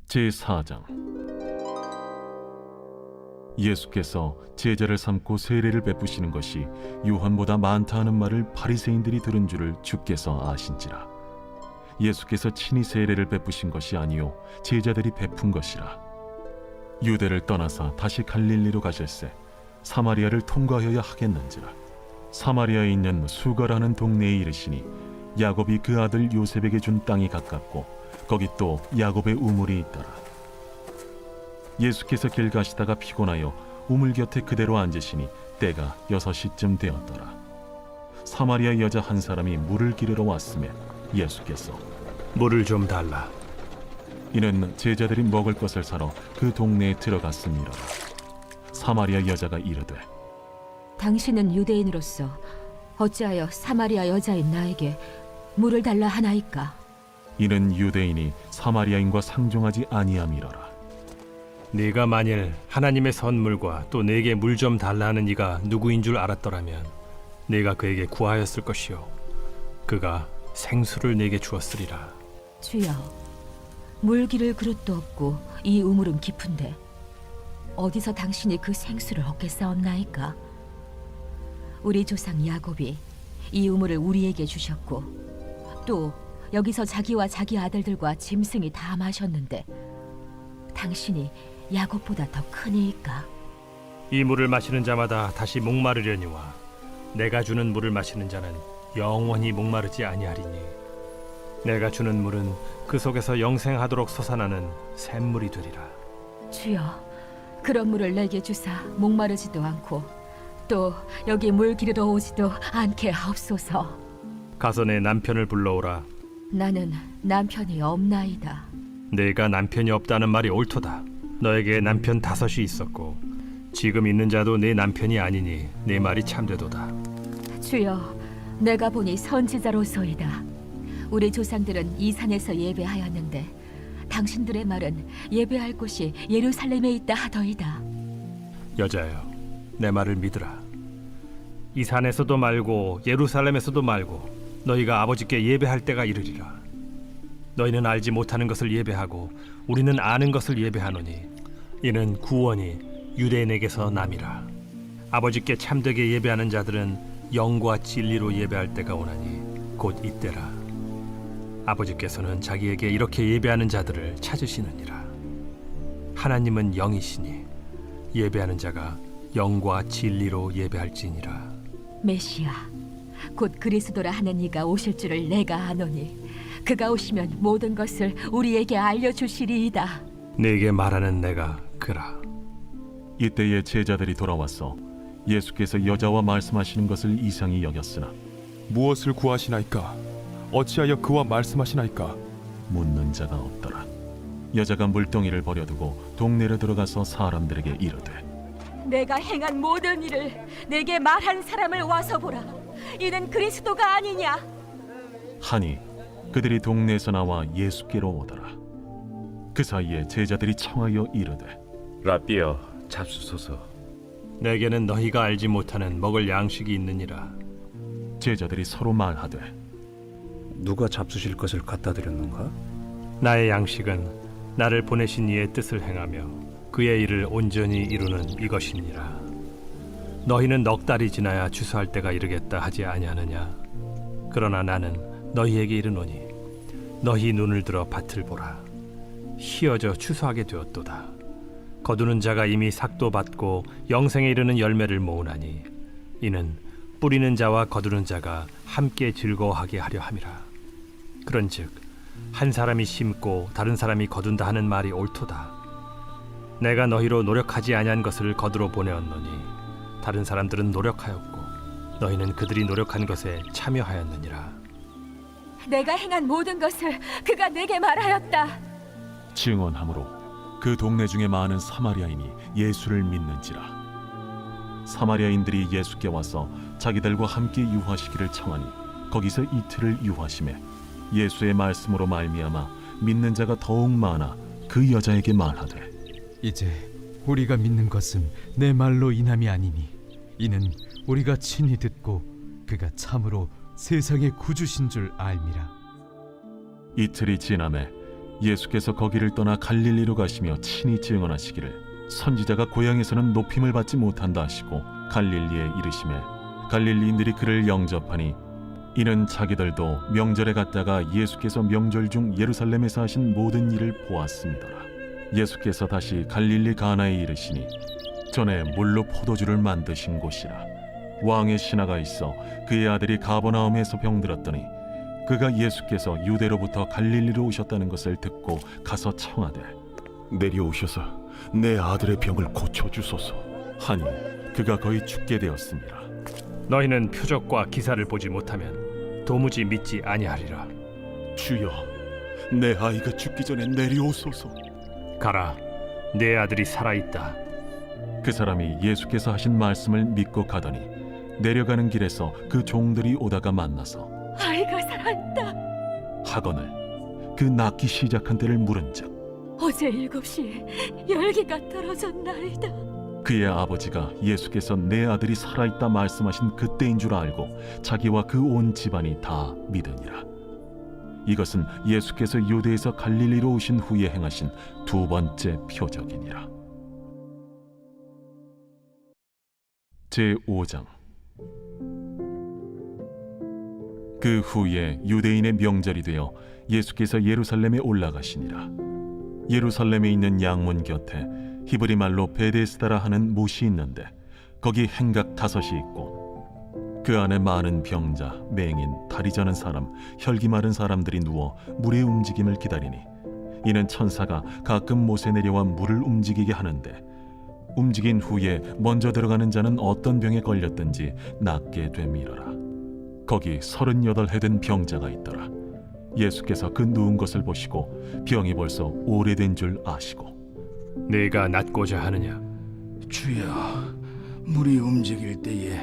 제4장. 예수께서 제자를 삼고 세례를 베푸시는 것이 요한보다 많다 하는 말을 바리새인들이 들은 줄을 주께서 아신지라. 예수께서 친히 세례를 베푸신 것이 아니요 제자들이 베푼 것이라. 유대를 떠나사 다시 갈릴리로 가실새 사마리아를 통과하여야 하겠는지라. 사마리아에 있는 수가라는 동네에 이르시니 야곱이 그 아들 요셉에게 준 땅이 가깝고 거기 또 야곱의 우물이 있더라. 예수께서 길 가시다가 피곤하여 우물 곁에 그대로 앉으시니 때가 6시쯤 되었더라. 사마리아 여자 한 사람이 물을 기르러 왔음에 예수께서 물을 좀 달라. 이는 제자들이 먹을 것을 사러 그 동네에 들어갔음이로라. 사마리아 여자가 이르되 당신은 유대인으로서 어찌하여 사마리아 여자인 나에게 물을 달라 하나이까? 이는 유대인이 사마리아인과 상종하지 아니함이로라. 네가 만일 하나님의 선물과 또 내게 물 좀 달라는 이가 누구인 줄 알았더라면 네가 그에게 구하였을 것이요 그가 생수를 내게 주었으리라. 주여, 물 기를 그릇도 없고 이 우물은 깊은데 어디서 당신이 그 생수를 얻겠사옵나이까? 우리 조상 야곱이 이 우물을 우리에게 주셨고 또 여기서 자기와 자기 아들들과 짐승이 다 마셨는데 당신이 야곱보다 더 크니이까? 이 물을 마시는 자마다 다시 목마르려니와 내가 주는 물을 마시는 자는 영원히 목마르지 아니하리니 내가 주는 물은 그 속에서 영생하도록 솟아나는 샘물이 되리라. 주여, 그런 물을 내게 주사 목마르지도 않고 또 여기 물 기르러 오지도 않게 하옵소서. 가서 내 남편을 불러오라. 나는 남편이 없나이다. 내가 남편이 없다는 말이 옳도다. 너에게 남편 5이 있었고 지금 있는 자도 내 남편이 아니니 내 말이 참되도다. 주여, 내가 보니 선지자로소이다. 우리 조상들은 이 산에서 예배하였는데 당신들의 말은 예배할 곳이 예루살렘에 있다 하더이다. 여자여, 내 말을 믿으라. 이 산에서도 말고 예루살렘에서도 말고 너희가 아버지께 예배할 때가 이르리라. 너희는 알지 못하는 것을 예배하고 우리는 아는 것을 예배하노니 이는 구원이 유대인에게서 남이라. 아버지께 참되게 예배하는 자들은 영과 진리로 예배할 때가 오나니 곧 이때라. 아버지께서는 자기에게 이렇게 예배하는 자들을 찾으시느니라. 하나님은 영이시니 예배하는 자가 영과 진리로 예배할지니라. 메시아, 곧 그리스도라 하는 이가 오실 줄을 내가 아노니 그가 오시면 모든 것을 우리에게 알려주시리이다. 네게 말하는 내가 그라. 이때에 제자들이 돌아와서 예수께서 여자와 말씀하시는 것을 이상히 여겼으나 무엇을 구하시나이까? 어찌하여 그와 말씀하시나이까? 묻는 자가 없더라. 여자가 물동이를 버려두고 동네로 들어가서 사람들에게 이르되 내가 행한 모든 일을 내게 말한 사람을 와서 보라. 이는 그리스도가 아니냐? 하니 그들이 동네에서 나와 예수께로 오더라. 그 사이에 제자들이 청하여 이르되 라삐여, 잡수소서. 내게는 너희가 알지 못하는 먹을 양식이 있느니라. 제자들이 서로 말하되 누가 잡수실 것을 갖다 드렸는가? 나의 양식은 나를 보내신 이의 뜻을 행하며 그의 일을 온전히 이루는 이것이니라. 너희는 넉 달이 지나야 추수할 때가 이르겠다 하지 아니하느냐? 그러나 나는 너희에게 이르노니 너희 눈을 들어 밭을 보라. 희어져 추수하게 되었도다. 거두는 자가 이미 삭도 받고 영생에 이르는 열매를 모으나니 이는 뿌리는 자와 거두는 자가 함께 즐거워하게 하려 함이라. 그런즉 한 사람이 심고 다른 사람이 거둔다 하는 말이 옳도다. 내가 너희로 노력하지 아니한 것을 거두러 보내었노니 다른 사람들은 노력하였고 너희는 그들이 노력한 것에 참여하였느니라. 내가 행한 모든 것을 그가 내게 말하였다. 증언하므로 그 동네 중에 많은 사마리아인이 예수를 믿는지라. 사마리아인들이 예수께 와서 자기들과 함께 유하시기를 청하니 거기서 이틀을 유하심에 예수의 말씀으로 말미암아 믿는 자가 더욱 많아 그 여자에게 말하되 이제 우리가 믿는 것은 내 말로 인함이 아니니 이는 우리가 친히 듣고 그가 참으로 세상의 구주신 줄 알미라. 이틀이 지남에 예수께서 거기를 떠나 갈릴리로 가시며 친히 증언하시기를 선지자가 고향에서는 높임을 받지 못한다 하시고 갈릴리에 이르시매 갈릴리인들이 그를 영접하니 이는 자기들도 명절에 갔다가 예수께서 명절 중 예루살렘에서 하신 모든 일을 보았습니다라. 예수께서 다시 갈릴리 가나에 이르시니 전에 물로 포도주를 만드신 곳이라. 왕의 신하가 있어 그의 아들이 가버나움에서 병들었더니 그가 예수께서 유대로부터 갈릴리로 오셨다는 것을 듣고 가서 청하되 내려오셔서 내 아들의 병을 고쳐주소서. 하니 그가 거의 죽게 되었습니다. 너희는 표적과 기사를 보지 못하면 도무지 믿지 아니하리라. 주여, 내 아이가 죽기 전에 내려오소서. 가라, 내 아들이 살아있다. 그 사람이 예수께서 하신 말씀을 믿고 가더니 내려가는 길에서 그 종들이 오다가 만나서 아이가 살아있다. 하거늘 그 낳기 시작한 때를 물은즉 어제 7시에 열기가 떨어졌나이다. 그의 아버지가 예수께서 내 아들이 살아있다 말씀하신 그때인 줄 알고 자기와 그 온 집안이 다 믿으니라. 이것은 예수께서 유대에서 갈릴리로 오신 후에 행하신 두 번째 표적이니라. 제5장. 그 후에 유대인의 명절이 되어 예수께서 예루살렘에 올라가시니라. 예루살렘에 있는 양문 곁에 히브리 말로 베데스다라 하는 못이 있는데 거기 행각 5이 있고 그 안에 많은 병자, 맹인, 다리 저는 사람, 혈기 마른 사람들이 누워 물의 움직임을 기다리니 이는 천사가 가끔 못에 내려와 물을 움직이게 하는데 움직인 후에 먼저 들어가는 자는 어떤 병에 걸렸든지 낫게 됨이러라. 거기 38해 된 병자가 있더라. 예수께서 그 누운 것을 보시고 병이 벌써 오래된 줄 아시고 네가 낫고자 하느냐? 주여, 물이 움직일 때에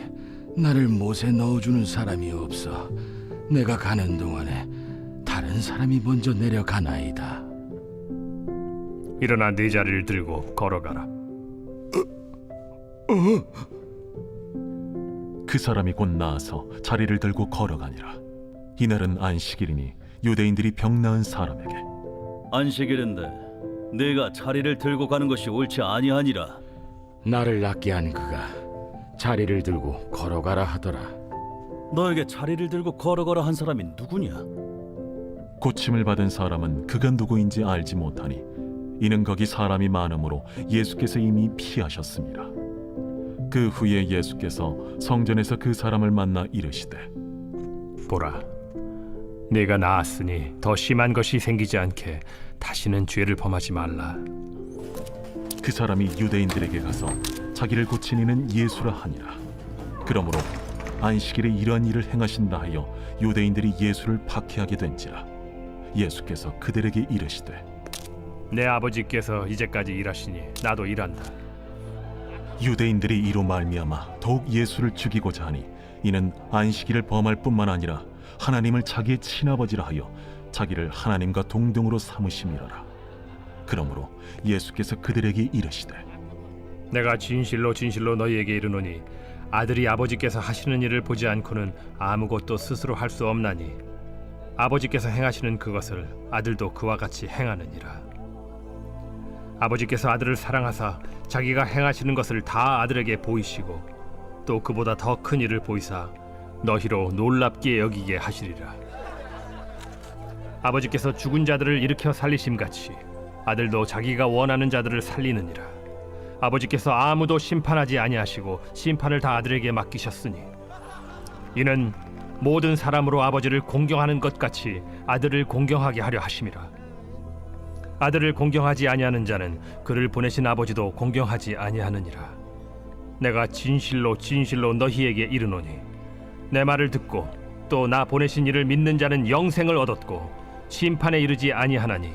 나를 못에 넣어주는 사람이 없어 내가 가는 동안에 다른 사람이 먼저 내려가나이다. 일어나 네 자리를 들고 걸어가라. 그 사람이 곧 나아서 자리를 들고 걸어가니라. 이날은 안식일이니 유대인들이 병 나은 사람에게 안식일인데 네가 자리를 들고 가는 것이 옳지 아니하니라. 나를 낫게 한 그가 자리를 들고 걸어가라 하더라. 너에게 자리를 들고 걸어가라 한 사람이 누구냐? 고침을 받은 사람은 그가 누구인지 알지 못하니 이는 거기 사람이 많으므로 예수께서 이미 피하셨습니다. 그 후에 예수께서 성전에서 그 사람을 만나 이르시되 보라, 네가 나았으니 더 심한 것이 생기지 않게 다시는 죄를 범하지 말라. 그 사람이 유대인들에게 가서 자기를 고친 이는 예수라 하니라. 그러므로 안식일에 이러한 일을 행하신다 하여 유대인들이 예수를 박해하게 된지라. 예수께서 그들에게 이르시되 내 아버지께서 이제까지 일하시니 나도 일한다. 유대인들이 이로 말미암아 더욱 예수를 죽이고자 하니 이는 안식일을 범할 뿐만 아니라 하나님을 자기의 친아버지라 하여 자기를 하나님과 동등으로 삼으심이라라. 그러므로 예수께서 그들에게 이르시되 내가 진실로 진실로 너희에게 이르노니 아들이 아버지께서 하시는 일을 보지 않고는 아무것도 스스로 할 수 없나니 아버지께서 행하시는 그것을 아들도 그와 같이 행하느니라. 아버지께서 아들을 사랑하사 자기가 행하시는 것을 다 아들에게 보이시고 또 그보다 더 큰 일을 보이사 너희로 놀랍게 여기게 하시리라. 아버지께서 죽은 자들을 일으켜 살리심같이 아들도 자기가 원하는 자들을 살리느니라. 아버지께서 아무도 심판하지 아니하시고 심판을 다 아들에게 맡기셨으니 이는 모든 사람으로 아버지를 공경하는 것 같이 아들을 공경하게 하려 하심이라. 아들을 공경하지 아니하는 자는 그를 보내신 아버지도 공경하지 아니하느니라. 내가 진실로 진실로 너희에게 이르노니 내 말을 듣고 또 나 보내신 이를 믿는 자는 영생을 얻었고 심판에 이르지 아니하나니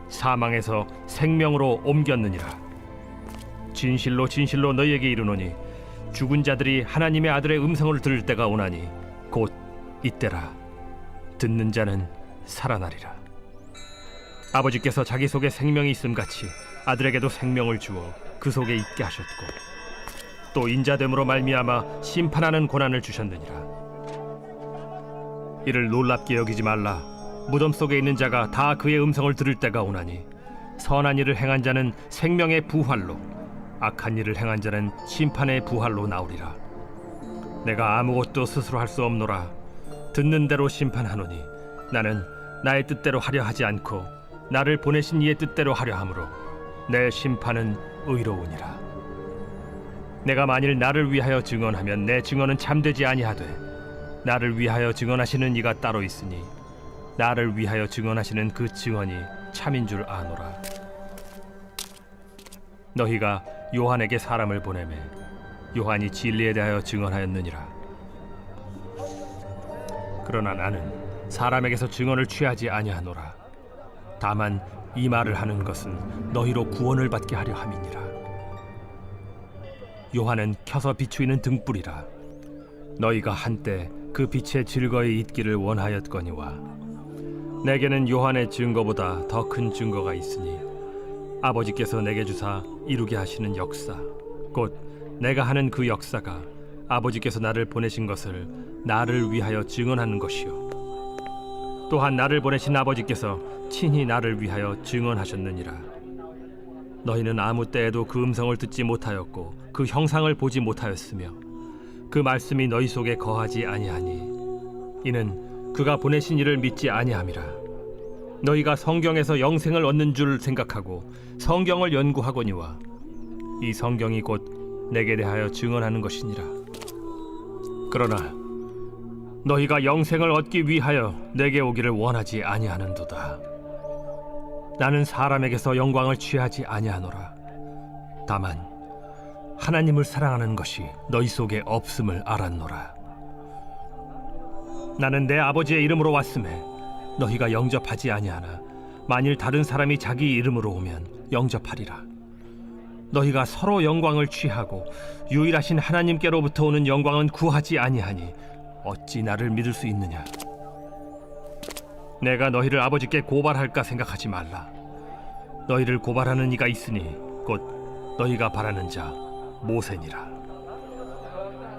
사망에서 생명으로 옮겼느니라. 진실로 진실로 너희에게 이르노니 죽은 자들이 하나님의 아들의 음성을 들을 때가 오나니 곧 이때라. 듣는 자는 살아나리라. 아버지께서 자기 속에 생명이 있음같이 아들에게도 생명을 주어 그 속에 있게 하셨고 또 인자됨으로 말미암아 심판하는 고난을 주셨느니라. 이를 놀랍게 여기지 말라. 무덤 속에 있는 자가 다 그의 음성을 들을 때가 오나니 선한 일을 행한 자는 생명의 부활로 악한 일을 행한 자는 심판의 부활로 나오리라. 내가 아무것도 스스로 할 수 없노라. 듣는 대로 심판하노니 나는 나의 뜻대로 하려 하지 않고 나를 보내신 이의 뜻대로 하려 함으로 내 심판은 의로우니라. 내가 만일 나를 위하여 증언하면 내 증언은 참되지 아니하되 나를 위하여 증언하시는 이가 따로 있으니 나를 위하여 증언하시는 그 증언이 참인 줄 아노라. 너희가 요한에게 사람을 보내매 요한이 진리에 대하여 증언하였느니라. 그러나 나는 사람에게서 증언을 취하지 아니하노라. 다만 이 말을 하는 것은 너희로 구원을 받게 하려 함이니라. 요한은 켜서 비추이는 등불이라. 너희가 한때 그 빛에 즐거이 있기를 원하였거니와 내게는 요한의 증거보다 더 큰 증거가 있으니 아버지께서 내게 주사 이루게 하시는 역사 곧 내가 하는 그 역사가 아버지께서 나를 보내신 것을 나를 위하여 증언하는 것이요 또한 나를 보내신 아버지께서 친히 나를 위하여 증언하셨느니라. 너희는 아무 때에도 그 음성을 듣지 못하였고 그 형상을 보지 못하였으며 그 말씀이 너희 속에 거하지 아니하니 이는 그가 보내신 이를 믿지 아니함이라. 너희가 성경에서 영생을 얻는 줄 생각하고 성경을 연구하거니와 이 성경이 곧 내게 대하여 증언하는 것이니라. 그러나 너희가 영생을 얻기 위하여 내게 오기를 원하지 아니하는도다. 나는 사람에게서 영광을 취하지 아니하노라. 다만 하나님을 사랑하는 것이 너희 속에 없음을 알았노라. 나는 내 아버지의 이름으로 왔음에 너희가 영접하지 아니하나 만일 다른 사람이 자기 이름으로 오면 영접하리라. 너희가 서로 영광을 취하고 유일하신 하나님께로부터 오는 영광은 구하지 아니하니 어찌 나를 믿을 수 있느냐? 내가 너희를 아버지께 고발할까 생각하지 말라. 너희를 고발하는 이가 있으니 곧 너희가 바라는 자 모세니라.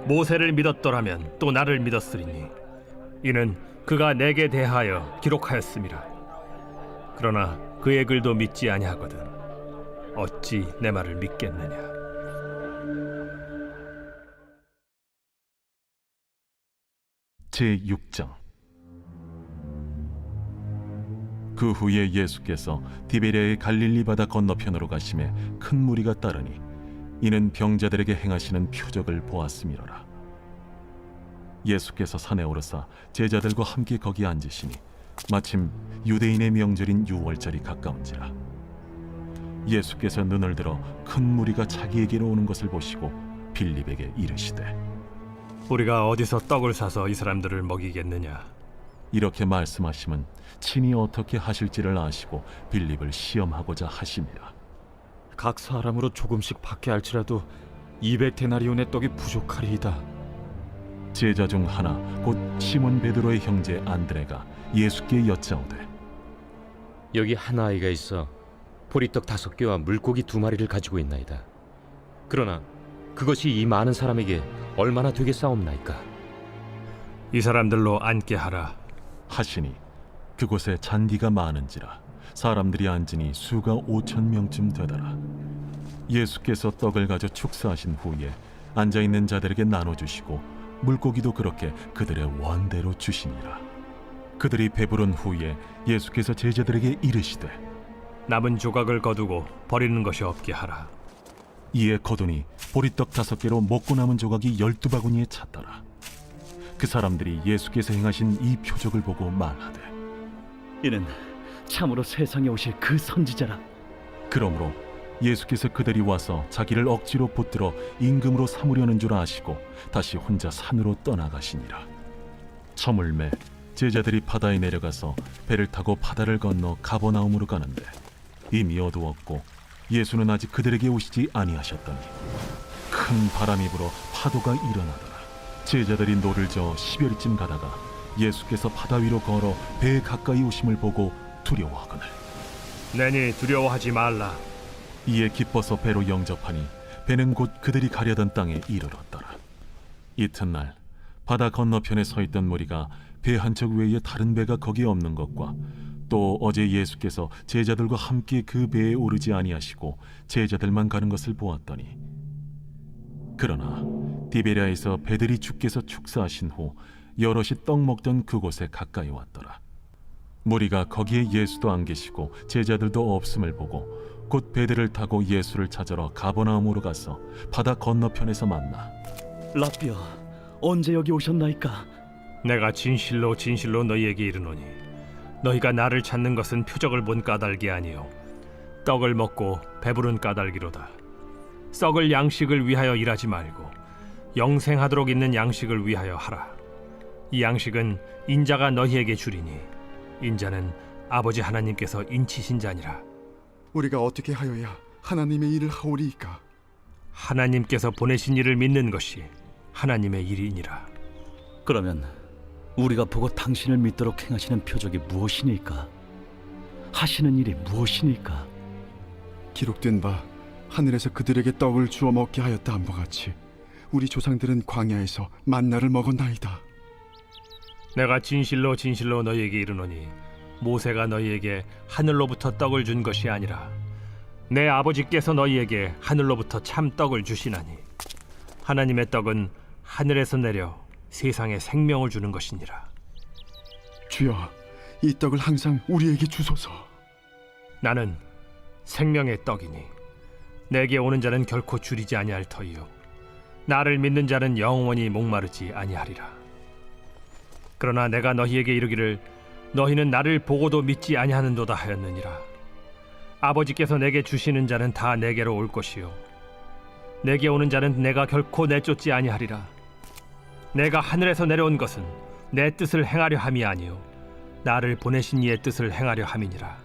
모세를 믿었더라면 또 나를 믿었으리니 이는 그가 내게 대하여 기록하였음이라. 그러나 그의 글도 믿지 아니하거든 어찌 내 말을 믿겠느냐? 제6장. 그 후에 예수께서 디베랴의 갈릴리 바다 건너편으로 가심에 큰 무리가 따르니 이는 병자들에게 행하시는 표적을 보았음이로라. 예수께서 산에 오르사 제자들과 함께 거기 앉으시니 마침 유대인의 명절인 유월절이 가까운지라. 예수께서 눈을 들어 큰 무리가 자기에게로 오는 것을 보시고 빌립에게 이르시되 우리가 어디서 떡을 사서 이 사람들을 먹이겠느냐? 이렇게 말씀하심은 친히 어떻게 하실지를 아시고 빌립을 시험하고자 하심이라. 각 사람으로 조금씩 받게 할지라도 200데나리온의 떡이 부족하리이다. 제자 중 하나 곧 시몬 베드로의 형제 안드레가 예수께 여짜오되 여기 한 아이가 있어 보리떡 5개와 물고기 2마리를 가지고 있나이다. 그러나 그것이 이 많은 사람에게 얼마나 되겠사옵나이까? 이 사람들로 앉게 하라. 하시니 그곳에 잔디가 많은지라 사람들이 앉으니 수가 5,000명쯤 되더라. 예수께서 떡을 가져 축사하신 후에 앉아있는 자들에게 나눠주시고 물고기도 그렇게 그들의 원대로 주시니라. 그들이 배부른 후에 예수께서 제자들에게 이르시되 남은 조각을 거두고 버리는 것이 없게 하라. 이에 거두니 보리떡 5개로 먹고 남은 조각이 12바구니에 찼더라. 그 사람들이 예수께서 행하신 이 표적을 보고 말하되 이는 참으로 세상에 오실 그 선지자라. 그러므로 예수께서 그들이 와서 자기를 억지로 붙들어 임금으로 삼으려는 줄 아시고 다시 혼자 산으로 떠나가시니라. 저물매 제자들이 바다에 내려가서 배를 타고 바다를 건너 가버나움으로 가는데 이미 어두웠고 예수는 아직 그들에게 오시지 아니하셨더니 큰 바람이 불어 파도가 일어나더라. 제자들이 노를 저어 10여리쯤 가다가 예수께서 바다 위로 걸어 배에 가까이 오심을 보고 두려워하거늘 내니 두려워하지 말라. 이에 기뻐서 배로 영접하니 배는 곧 그들이 가려던 땅에 이르렀더라. 이튿날 바다 건너편에 서 있던 무리가 배 한 척 외에 다른 배가 거기 없는 것과 또 어제 예수께서 제자들과 함께 그 배에 오르지 아니하시고 제자들만 가는 것을 보았더니 그러나 디베랴에서 배들이 주께서 축사하신 후 여럿이 떡 먹던 그곳에 가까이 왔더라. 무리가 거기에 예수도 안 계시고 제자들도 없음을 보고 곧 배들을 타고 예수를 찾으러 가버나움으로 가서 바다 건너편에서 만나 라비어, 언제 여기 오셨나이까? 내가 진실로 진실로 너희에게 이르노니 너희가 나를 찾는 것은 표적을 본 까닭이 아니요 떡을 먹고 배부른 까닭이로다. 썩을 양식을 위하여 일하지 말고 영생하도록 있는 양식을 위하여 하라. 이 양식은 인자가 너희에게 주리니 인자는 아버지 하나님께서 인치신 자니라. 우리가 어떻게 하여야 하나님의 일을 하오리이까? 하나님께서 보내신 이를 믿는 것이 하나님의 일이니라. 그러면 우리가 보고 당신을 믿도록 행하시는 표적이 무엇이니까? 하시는 일이 무엇이니까? 기록된 바 하늘에서 그들에게 떡을 주어 먹게 하였다 함과 같이 우리 조상들은 광야에서 만나를 먹었나이다. 내가 진실로 진실로 너희에게 이르노니 모세가 너희에게 하늘로부터 떡을 준 것이 아니라 내 아버지께서 너희에게 하늘로부터 참 떡을 주시나니 하나님의 떡은 하늘에서 내려 세상에 생명을 주는 것이니라. 주여, 이 떡을 항상 우리에게 주소서. 나는 생명의 떡이니 내게 오는 자는 결코 줄이지 아니할 터이요 나를 믿는 자는 영원히 목마르지 아니하리라. 그러나 내가 너희에게 이르기를 너희는 나를 보고도 믿지 아니하는도다 하였느니라. 아버지께서 내게 주시는 자는 다 내게로 올 것이요 내게 오는 자는 내가 결코 내쫓지 아니하리라. 내가 하늘에서 내려온 것은 내 뜻을 행하려 함이 아니요 나를 보내신 이의 뜻을 행하려 함이니라.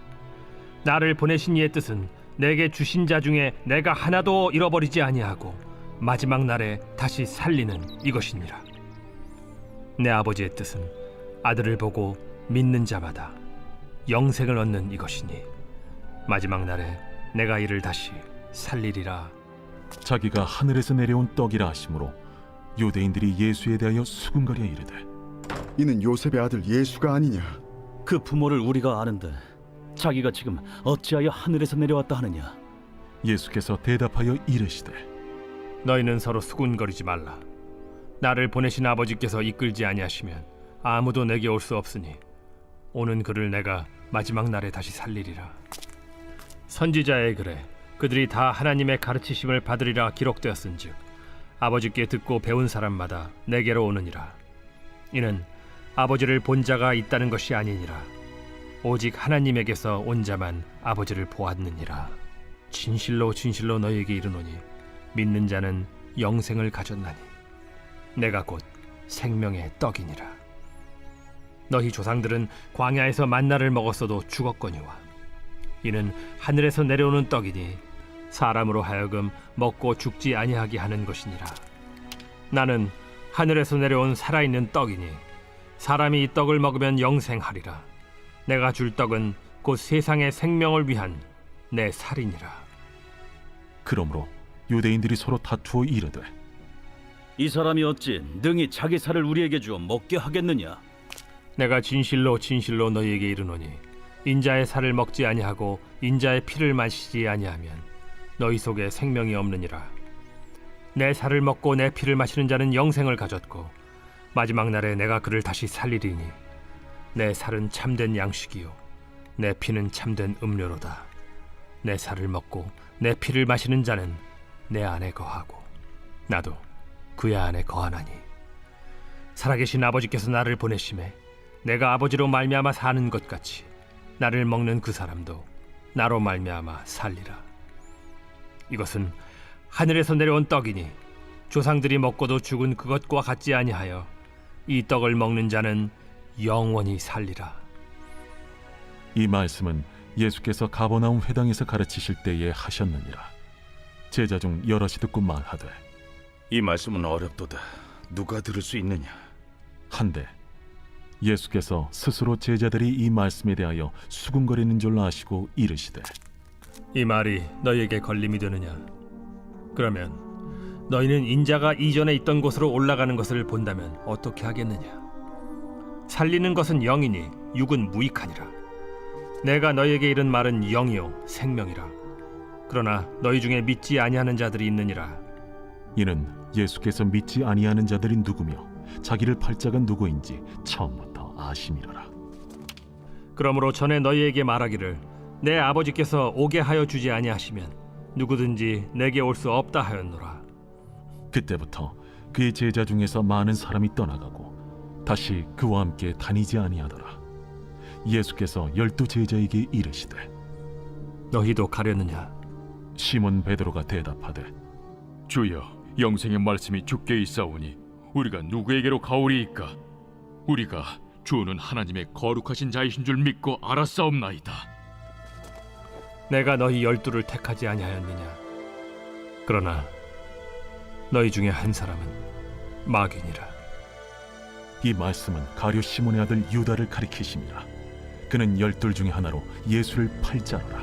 나를 보내신 이의 뜻은 내게 주신 자 중에 내가 하나도 잃어버리지 아니하고 마지막 날에 다시 살리는 이것이니라. 내 아버지의 뜻은 아들을 보고 믿는 자마다 영생을 얻는 이것이니 마지막 날에 내가 이를 다시 살리리라. 자기가 하늘에서 내려온 떡이라 하심으로 유대인들이 예수에 대하여 수군거려 이르되 이는 요셉의 아들 예수가 아니냐? 그 부모를 우리가 아는데 자기가 지금 어찌하여 하늘에서 내려왔다 하느냐? 예수께서 대답하여 이르시되 너희는 서로 수군거리지 말라. 나를 보내신 아버지께서 이끌지 아니하시면 아무도 내게 올 수 없으니 오는 그를 내가 마지막 날에 다시 살리리라. 선지자의 글에 그들이 다 하나님의 가르치심을 받으리라 기록되었은즉 아버지께 듣고 배운 사람마다 내게로 오느니라. 이는 아버지를 본 자가 있다는 것이 아니니라. 오직 하나님에게서 온 자만 아버지를 보았느니라. 진실로 진실로 너희에게 이르노니 믿는 자는 영생을 가졌나니 내가 곧 생명의 떡이니라. 너희 조상들은 광야에서 만나를 먹었어도 죽었거니와 이는 하늘에서 내려오는 떡이니 사람으로 하여금 먹고 죽지 아니하게 하는 것이니라. 나는 하늘에서 내려온 살아있는 떡이니 사람이 이 떡을 먹으면 영생하리라. 내가 줄 떡은 곧 세상의 생명을 위한 내 살이니라. 그러므로 유대인들이 서로 다투어 이르되 이 사람이 어찌 능히 자기 살을 우리에게 주어 먹게 하겠느냐? 내가 진실로 진실로 너희에게 이르노니 인자의 살을 먹지 아니하고 인자의 피를 마시지 아니하면 너희 속에 생명이 없느니라. 내 살을 먹고 내 피를 마시는 자는 영생을 가졌고 마지막 날에 내가 그를 다시 살리리니 내 살은 참된 양식이요 내 피는 참된 음료로다. 내 살을 먹고 내 피를 마시는 자는 내 안에 거하고 나도 그의 안에 거하나니 살아계신 아버지께서 나를 보내심에 내가 아버지로 말미암아 사는 것 같이 나를 먹는 그 사람도 나로 말미암아 살리라. 이것은 하늘에서 내려온 떡이니 조상들이 먹고도 죽은 그것과 같지 아니하여 이 떡을 먹는 자는 영원히 살리라. 이 말씀은 예수께서 가버나움 회당에서 가르치실 때에 하셨느니라. 제자 중 여럿이 듣고 말하되 이 말씀은 어렵도다. 누가 들을 수 있느냐? 한데 예수께서 스스로 제자들이 이 말씀에 대하여 수군거리는 줄 아시고 이르시되 이 말이 너희에게 걸림이 되느냐? 그러면 너희는 인자가 이전에 있던 곳으로 올라가는 것을 본다면 어떻게 하겠느냐? 살리는 것은 영이니 육은 무익하니라. 내가 너희에게 이른 말은 영이요 생명이라. 그러나 너희 중에 믿지 아니하는 자들이 있느니라. 이는 예수께서 믿지 아니하는 자들이 누구며 자기를 팔 자가 누구인지 처음부터 아심이로라. 그러므로 전에 너희에게 말하기를 내 아버지께서 오게 하여 주지 아니하시면 누구든지 내게 올 수 없다 하였노라. 그때부터 그의 제자 중에서 많은 사람이 떠나가고 다시 그와 함께 다니지 아니하더라. 예수께서 12 제자에게 이르시되 너희도 가려느냐? 시몬 베드로가 대답하되 주여, 영생의 말씀이 주께 있사오니 우리가 누구에게로 가오리이까? 우리가 주는 하나님의 거룩하신 자이신 줄 믿고 알았사옵나이다. 내가 너희 12를 택하지 아니하였느냐? 그러나 너희 중에 한 사람은 마귀니라. 이 말씀은 가룟 시몬의 아들 유다를 가리키심이라. 그는 12 중에 하나로 예수를 팔 자로라.